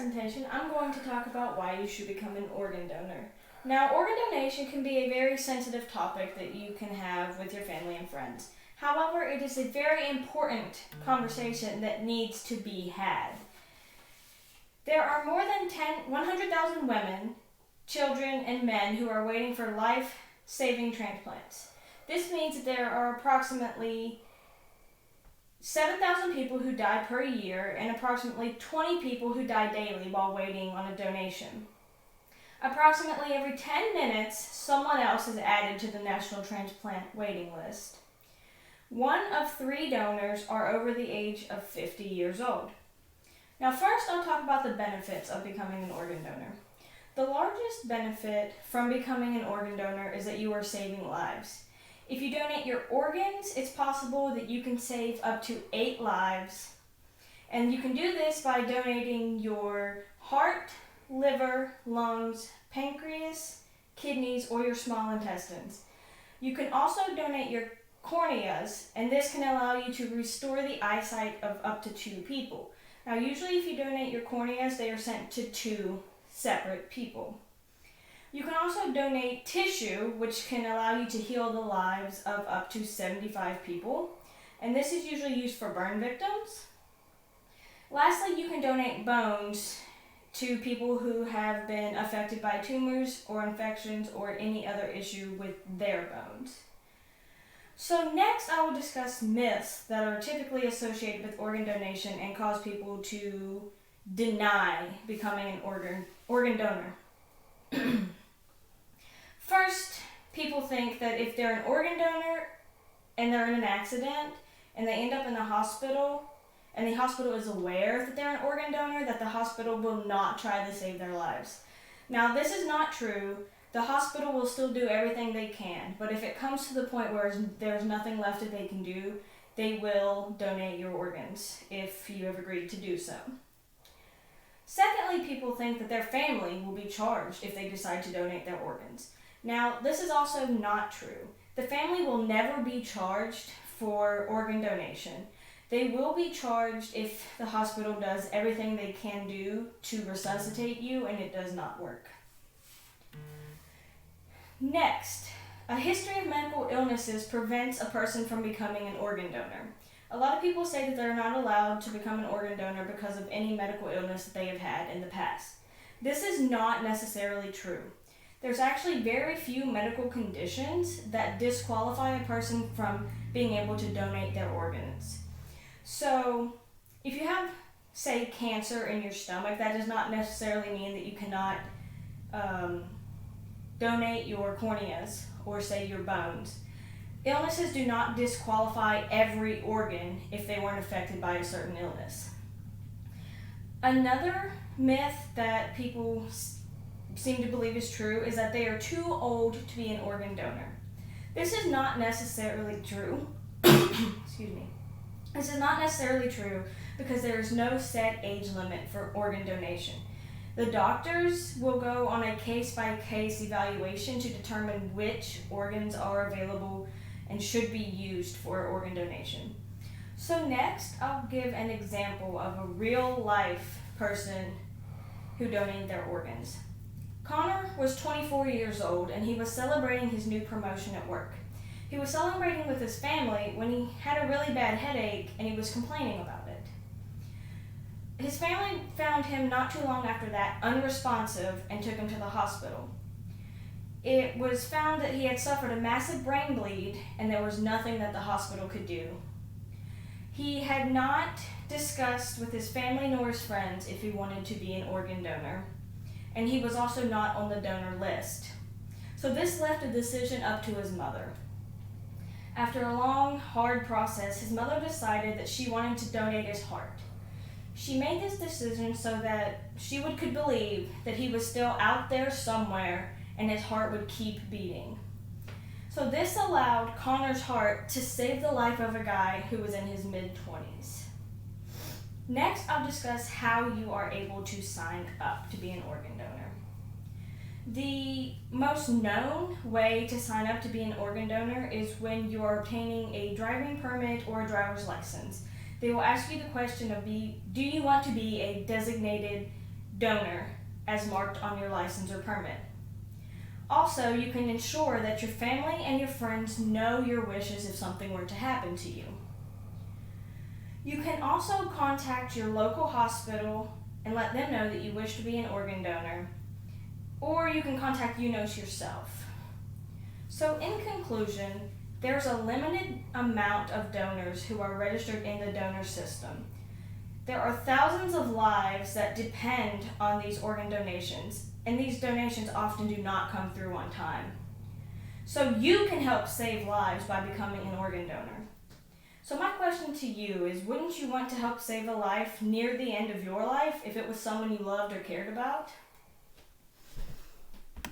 presentation, I'm going to talk about why you should become an organ donor. Now, organ donation can be a very sensitive topic that you can have with your family and friends. However, it is a very important conversation that needs to be had. There are more than 100,000 women, children, and men who are waiting for life-saving transplants. This means that there are approximately 7,000 people who die per year and approximately 20 people who die daily while waiting on a donation. Approximately every 10 minutes, someone else is added to the National Transplant waiting list. 1 of 3 donors are over the age of 50 years old. Now first, I'll talk about the benefits of becoming an organ donor. The largest benefit from becoming an organ donor is that you are saving lives. If you donate your organs, it's possible that you can save up to 8 lives. And you can do this by donating your heart, liver, lungs, pancreas, kidneys, or your small intestines. You can also donate your corneas, and this can allow you to restore the eyesight of up to 2 people. Now, usually if you donate your corneas, they are sent to 2 separate people. You can also donate tissue, which can allow you to heal the lives of up to 75 people, and this is usually used for burn victims. Lastly, you can donate bones to people who have been affected by tumors or infections or any other issue with their bones. So next, I will discuss myths that are typically associated with organ donation and cause people to deny becoming an organ donor. First, people think that if they're an organ donor and they're in an accident and they end up in the hospital and the hospital is aware that they're an organ donor, that the hospital will not try to save their lives. Now, this is not true. The hospital will still do everything they can, but if it comes to the point where there's nothing left that they can do, they will donate your organs if you have agreed to do so. Secondly, people think that their family will be charged if they decide to donate their organs. Now, this is also not true. The family will never be charged for organ donation. They will be charged if the hospital does everything they can do to resuscitate you and it does not work. Next, a history of medical illnesses prevents a person from becoming an organ donor. A lot of people say that they're not allowed to become an organ donor because of any medical illness that they have had in the past. This is not necessarily true. There's actually very few medical conditions that disqualify a person from being able to donate their organs. So, if you have, say, cancer in your stomach, that does not necessarily mean that you cannot donate your corneas or, say, your bones. Illnesses do not disqualify every organ if they weren't affected by a certain illness. Another myth that people seem to believe is true is that they are too old to be an organ donor. This is not necessarily true. Excuse me. This is not necessarily true because there is no set age limit for organ donation. The doctors will go on a case-by-case evaluation to determine which organs are available and should be used for organ donation. So next, I'll give an example of a real-life person who donated their organs. Connor was 24 years old and he was celebrating his new promotion at work. He was celebrating with his family when he had a really bad headache and he was complaining about it. His family found him not too long after that unresponsive and took him to the hospital. It was found that he had suffered a massive brain bleed and there was nothing that the hospital could do. He had not discussed with his family nor his friends if he wanted to be an organ donor, and he was also not on the donor list. So this left a decision up to his mother. After a long, hard process, his mother decided that she wanted to donate his heart. She made this decision so that she could believe that he was still out there somewhere and his heart would keep beating. So this allowed Connor's heart to save the life of a guy who was in his mid-20s. Next, I'll discuss how you are able to sign up to be an organ donor. The most known way to sign up to be an organ donor is when you are obtaining a driving permit or a driver's license. They will ask you the question of do you want to be a designated donor as marked on your license or permit. Also, you can ensure that your family and your friends know your wishes if something were to happen to you. You can also contact your local hospital and let them know that you wish to be an organ donor, or you can contact UNOS yourself. So in conclusion, there's a limited amount of donors who are registered in the donor system. There are thousands of lives that depend on these organ donations, and these donations often do not come through on time. So you can help save lives by becoming an organ donor. So my question to you is, wouldn't you want to help save a life near the end of your life if it was someone you loved or cared about?